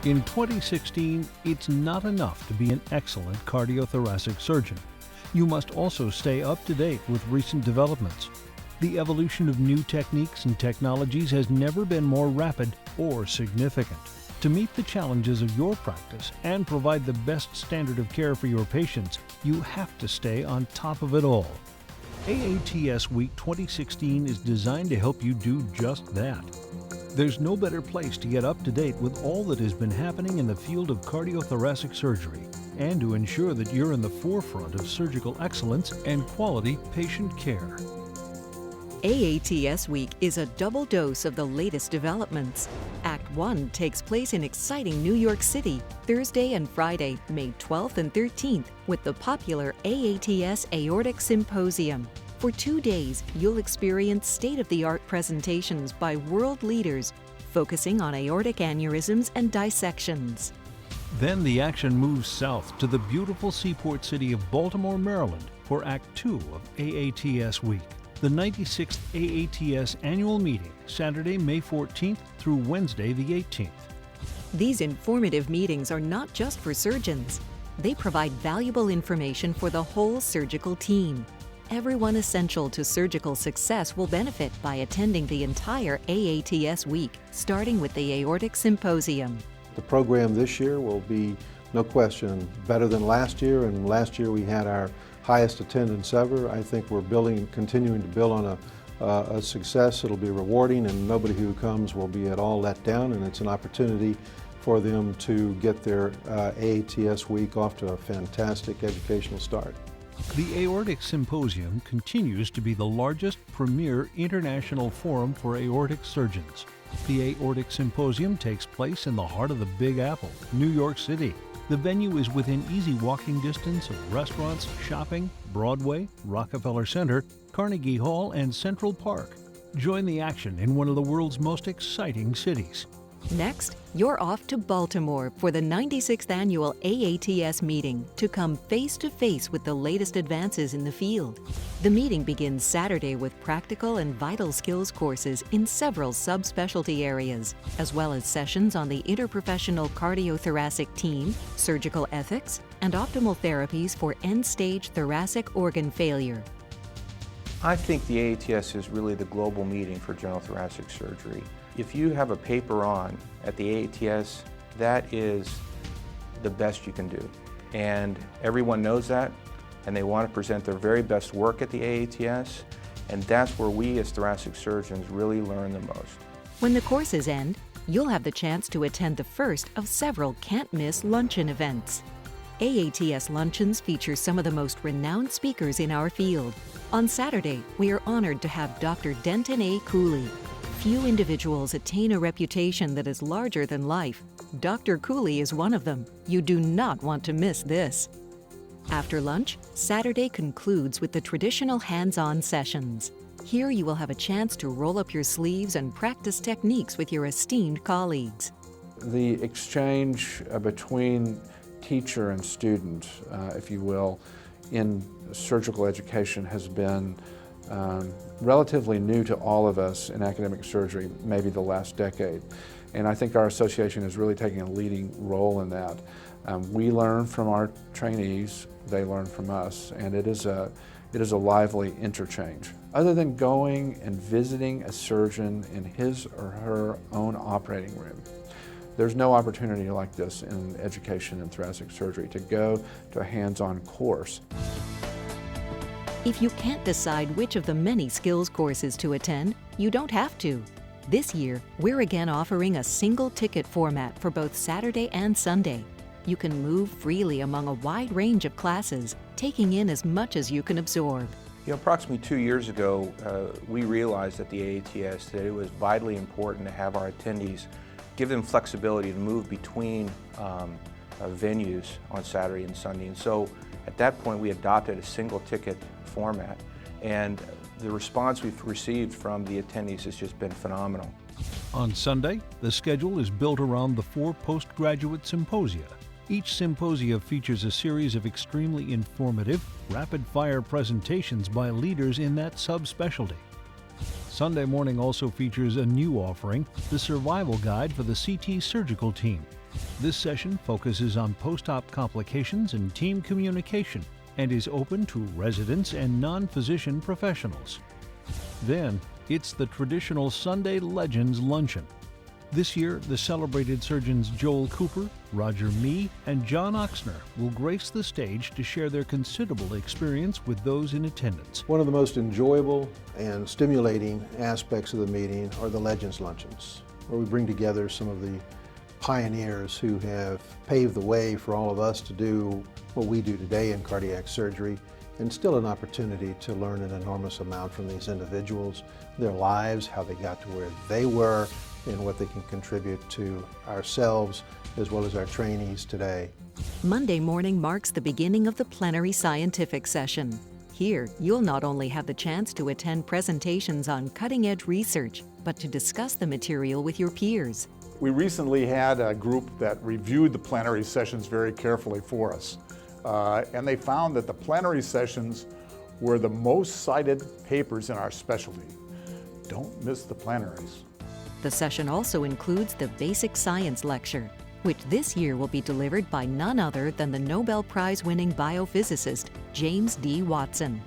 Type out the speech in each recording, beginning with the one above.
In 2016, it's not enough to be an excellent cardiothoracic surgeon. You must also stay up to date with recent developments. The evolution of new techniques and technologies has never been more rapid or significant. To meet the challenges of your practice and provide the best standard of care for your patients, you have to stay on top of it all. AATS Week 2016 is designed to help you do just that. There's no better place to get up to date with all that has been happening in the field of cardiothoracic surgery and to ensure that you're in the forefront of surgical excellence and quality patient care. AATS Week is a double dose of the latest developments. Act 1 takes place in exciting New York City, Thursday and Friday, May 12th and 13th, with the popular AATS Aortic Symposium. For 2 days, you'll experience state-of-the-art presentations by world leaders, focusing on aortic aneurysms and dissections. Then the action moves south to the beautiful seaport city of Baltimore, Maryland for Act 2 of AATS Week, the 96th AATS Annual Meeting, Saturday, May 14th through Wednesday, the 18th. These informative meetings are not just for surgeons. They provide valuable information for the whole surgical team. Everyone essential to surgical success will benefit by attending the entire AATS Week, starting with the Aortic Symposium. The program this year will be, no question, better than last year, and last year we had our highest attendance ever. I think we're continuing to build on a success. It'll be rewarding, and nobody who comes will be at all let down, and it's an opportunity for them to get their AATS Week off to a fantastic educational start. The Aortic Symposium continues to be the largest premier international forum for aortic surgeons. The Aortic Symposium takes place in the heart of the Big Apple, New York City. The venue is within easy walking distance of restaurants, shopping, Broadway, Rockefeller Center, Carnegie Hall, and Central Park. Join the action in one of the world's most exciting cities. Next, you're off to Baltimore for the 96th Annual AATS Meeting to come face-to-face with the latest advances in the field. The meeting begins Saturday with practical and vital skills courses in several subspecialty areas, as well as sessions on the interprofessional cardiothoracic team, surgical ethics, and optimal therapies for end-stage thoracic organ failure. I think the AATS is really the global meeting for general thoracic surgery. If you have a paper on at the AATS, that is the best you can do. And everyone knows that, and they want to present their very best work at the AATS, and that's where we as thoracic surgeons really learn the most. When the courses end, you'll have the chance to attend the first of several can't-miss luncheon events. AATS Luncheons feature some of the most renowned speakers in our field. On Saturday, we are honored to have Dr. Denton A. Cooley. Few individuals attain a reputation that is larger than life. Dr. Cooley is one of them. You do not want to miss this. After lunch, Saturday concludes with the traditional hands-on sessions. Here you will have a chance to roll up your sleeves and practice techniques with your esteemed colleagues. The exchange between teacher and student, if you will, in surgical education has been relatively new to all of us in academic surgery, maybe the last decade. And I think our association is really taking a leading role in that. We learn from our trainees, they learn from us, and it is a lively interchange. Other than going and visiting a surgeon in his or her own operating room, there's no opportunity like this in education in thoracic surgery to go to a hands-on course. If you can't decide which of the many skills courses to attend, you don't have to. This year, we're again offering a single ticket format for both Saturday and Sunday. You can move freely among a wide range of classes, taking in as much as you can absorb. Approximately 2 years ago, we realized at the AATS that it was vitally important to have our attendees give them flexibility to move between venues on Saturday and Sunday. And so at that point, we adopted a single ticket format, and the response we've received from the attendees has just been phenomenal. On Sunday, the schedule is built around the 4 postgraduate symposia. Each symposia features a series of extremely informative, rapid-fire presentations by leaders in that subspecialty. Sunday morning also features a new offering, the Survival Guide for the CT Surgical Team. This session focuses on post-op complications and team communication and is open to residents and non-physician professionals. Then, it's the traditional Sunday Legends Luncheon. This year, the celebrated surgeons Joel Cooper, Roger Mee, and John Oxner will grace the stage to share their considerable experience with those in attendance. One of the most enjoyable and stimulating aspects of the meeting are the Legends Luncheons, where we bring together some of the pioneers who have paved the way for all of us to do what we do today in cardiac surgery, and still an opportunity to learn an enormous amount from these individuals, their lives, how they got to where they were, and what they can contribute to ourselves as well as our trainees today. Monday morning marks the beginning of the plenary scientific session. Here, you'll not only have the chance to attend presentations on cutting-edge research, but to discuss the material with your peers. We recently had a group that reviewed the plenary sessions very carefully for us. And they found that the plenary sessions were the most cited papers in our specialty. Don't miss the plenaries. The session also includes the Basic Science Lecture, which this year will be delivered by none other than the Nobel Prize-winning biophysicist James D. Watson.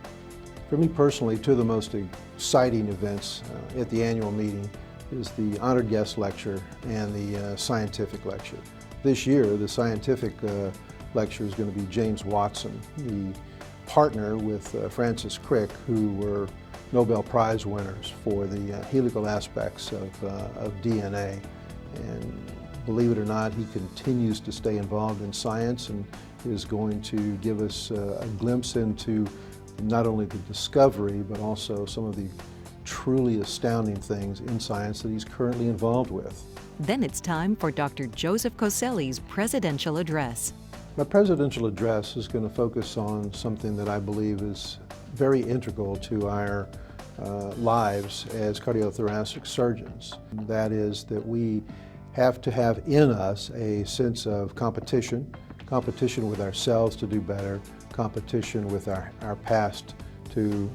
For me personally, two of the most exciting events at the annual meeting is the Honored Guest Lecture and the Scientific Lecture. This year, the Scientific Lecture is going to be James Watson, the partner with Francis Crick, who were Nobel Prize winners for the helical aspects of DNA. And believe it or not, he continues to stay involved in science and is going to give us a glimpse into not only the discovery, but also some of the truly astounding things in science that he's currently involved with. Then it's time for Dr. Joseph Coselli's presidential address. My presidential address is going to focus on something that I believe is very integral to our lives as cardiothoracic surgeons. That is that we have to have in us a sense of competition with ourselves to do better, competition with our past to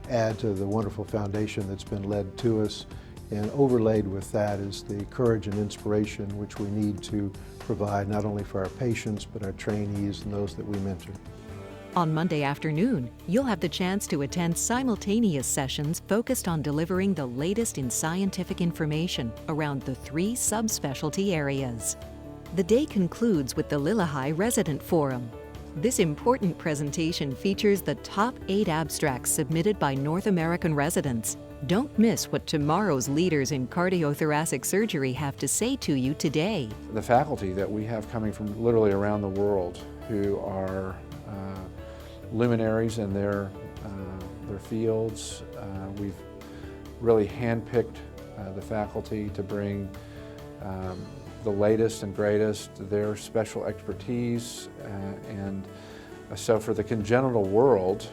add to the wonderful foundation that's been led to us, and overlaid with that is the courage and inspiration which we need to provide not only for our patients but our trainees and those that we mentor. On Monday afternoon, you'll have the chance to attend simultaneous sessions focused on delivering the latest in scientific information around the 3 subspecialty areas. The day concludes with the Lillahai Resident Forum. This important presentation features the top 8 abstracts submitted by North American residents. Don't miss what tomorrow's leaders in cardiothoracic surgery have to say to you today. The faculty that we have coming from literally around the world who are luminaries in their fields. We've really handpicked the faculty to bring the latest and greatest, their special expertise, and so for the congenital world,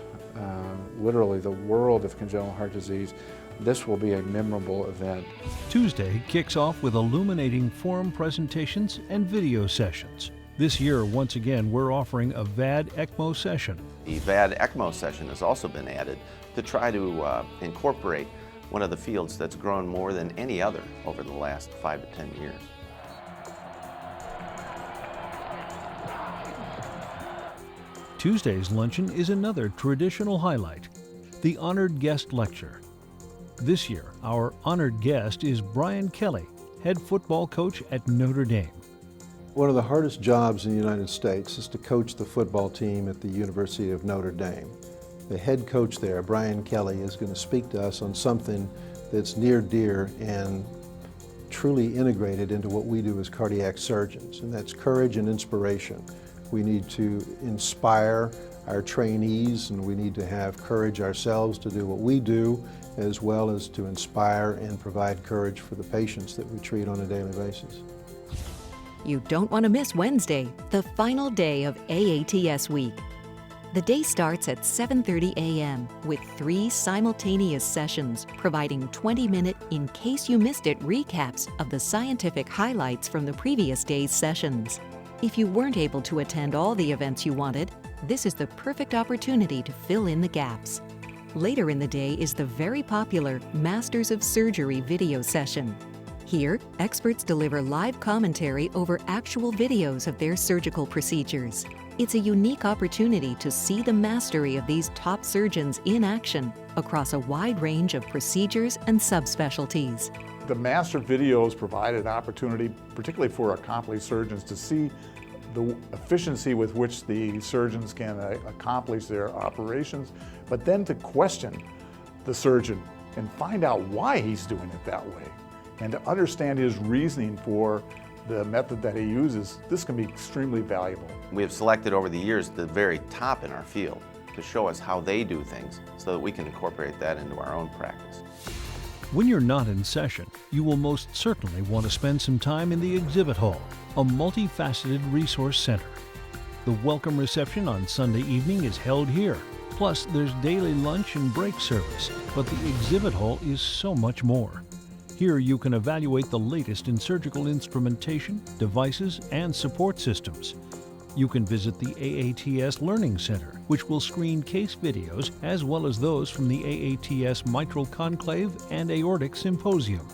literally the world of congenital heart disease, this will be a memorable event. Tuesday kicks off with illuminating forum presentations and video sessions. This year, once again, we're offering a VAD ECMO session. The VAD ECMO session has also been added to try to incorporate one of the fields that's grown more than any other over the last 5 to 10 years. Tuesday's luncheon is another traditional highlight, the Honored Guest Lecture. This year, our honored guest is Brian Kelly, head football coach at Notre Dame. One of the hardest jobs in the United States is to coach the football team at the University of Notre Dame. The head coach there, Brian Kelly, is going to speak to us on something that's near dear and truly integrated into what we do as cardiac surgeons, and that's courage and inspiration. We need to inspire our trainees, and we need to have courage ourselves to do what we do, as well as to inspire and provide courage for the patients that we treat on a daily basis. You don't want to miss Wednesday, the final day of AATS week. The day starts at 7:30 a.m. with 3 simultaneous sessions providing 20-minute in case you missed it recaps of the scientific highlights from the previous day's sessions. If you weren't able to attend all the events you wanted, this is the perfect opportunity to fill in the gaps. Later in the day is the very popular Masters of Surgery video session. Here, experts deliver live commentary over actual videos of their surgical procedures. It's a unique opportunity to see the mastery of these top surgeons in action across a wide range of procedures and subspecialties. The master videos provide an opportunity, particularly for accomplished surgeons, to see the efficiency with which the surgeons can accomplish their operations, but then to question the surgeon and find out why he's doing it that way, and to understand his reasoning for the method that he uses. This can be extremely valuable. We have selected over the years the very top in our field to show us how they do things so that we can incorporate that into our own practice. When you're not in session, you will most certainly want to spend some time in the exhibit hall, a multifaceted resource center. The welcome reception on Sunday evening is held here. Plus, there's daily lunch and break service, but the exhibit hall is so much more. Here you can evaluate the latest in surgical instrumentation, devices, and support systems. You can visit the AATS Learning Center, which will screen case videos as well as those from the AATS Mitral Conclave and Aortic Symposium.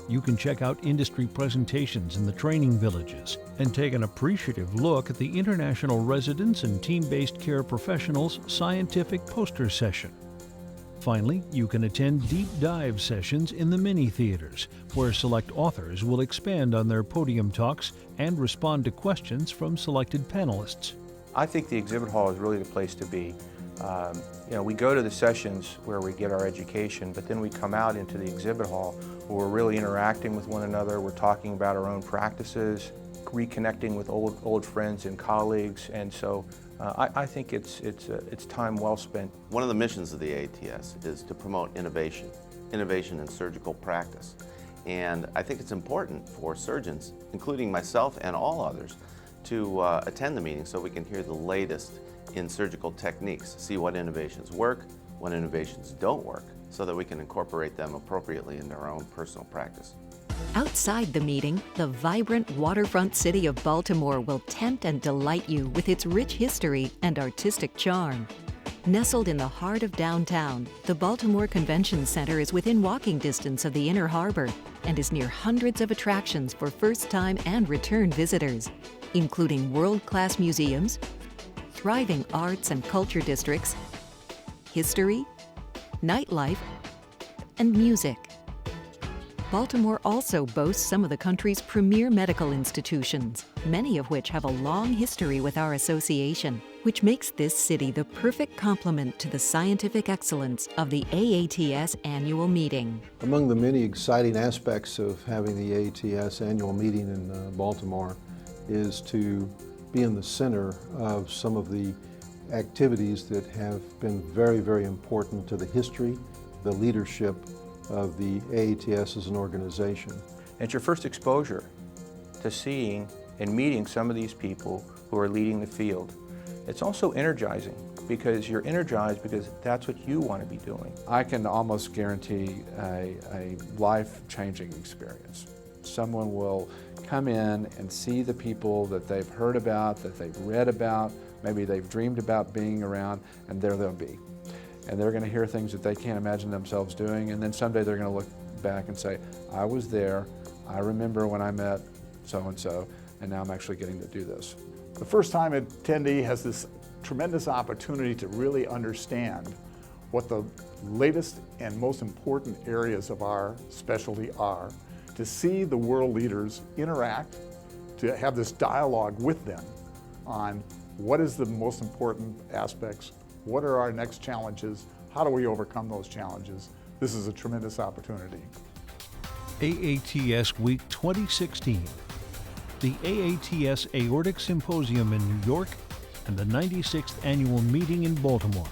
You can check out industry presentations in the training villages and take an appreciative look at the International Residents and Team-Based Care Professionals Scientific Poster Session. Finally, you can attend deep dive sessions in the mini theaters, where select authors will expand on their podium talks and respond to questions from selected panelists. I think the exhibit hall is really the place to be. We go to the sessions where we get our education, but then we come out into the exhibit hall where we're really interacting with one another. We're talking about our own practices, reconnecting with old friends and colleagues, and so I think it's time well spent. One of the missions of the AATS is to promote innovation in surgical practice. And I think it's important for surgeons, including myself and all others, to attend the meeting so we can hear the latest in surgical techniques, see what innovations work, what innovations don't work, so that we can incorporate them appropriately in our own personal practice. Outside the meeting, the vibrant waterfront city of Baltimore will tempt and delight you with its rich history and artistic charm. Nestled in the heart of downtown, the Baltimore Convention Center is within walking distance of the Inner Harbor and is near hundreds of attractions for first-time and return visitors, including world-class museums, thriving arts and culture districts, history, nightlife, and music. Baltimore also boasts some of the country's premier medical institutions, many of which have a long history with our association, which makes this city the perfect complement to the scientific excellence of the AATS Annual Meeting. Among the many exciting aspects of having the AATS Annual Meeting in Baltimore is to be in the center of some of the activities that have been very, very important to the history, the leadership of the AATS as an organization. It's your first exposure to seeing and meeting some of these people who are leading the field. It's also energizing because you're energized because that's what you want to be doing. I can almost guarantee a life-changing experience. Someone will come in and see the people that they've heard about, that they've read about, maybe they've dreamed about being around, and there they'll be. And they're going to hear things that they can't imagine themselves doing, and then someday they're going to look back and say, I was there, I remember when I met so-and-so, and now I'm actually getting to do this. The first-time attendee has this tremendous opportunity to really understand what the latest and most important areas of our specialty are, to see the world leaders interact, to have this dialogue with them on what is the most important aspects, what are our next challenges, how do we overcome those challenges. This is a tremendous opportunity. AATS Week 2016, the AATS Aortic Symposium in New York, and the 96th Annual Meeting in Baltimore.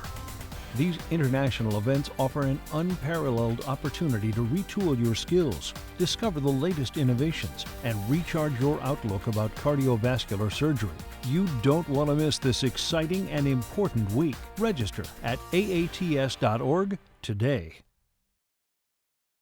These international events offer an unparalleled opportunity to retool your skills, discover the latest innovations, and recharge your outlook about cardiovascular surgery. You don't want to miss this exciting and important week. Register at aats.org today.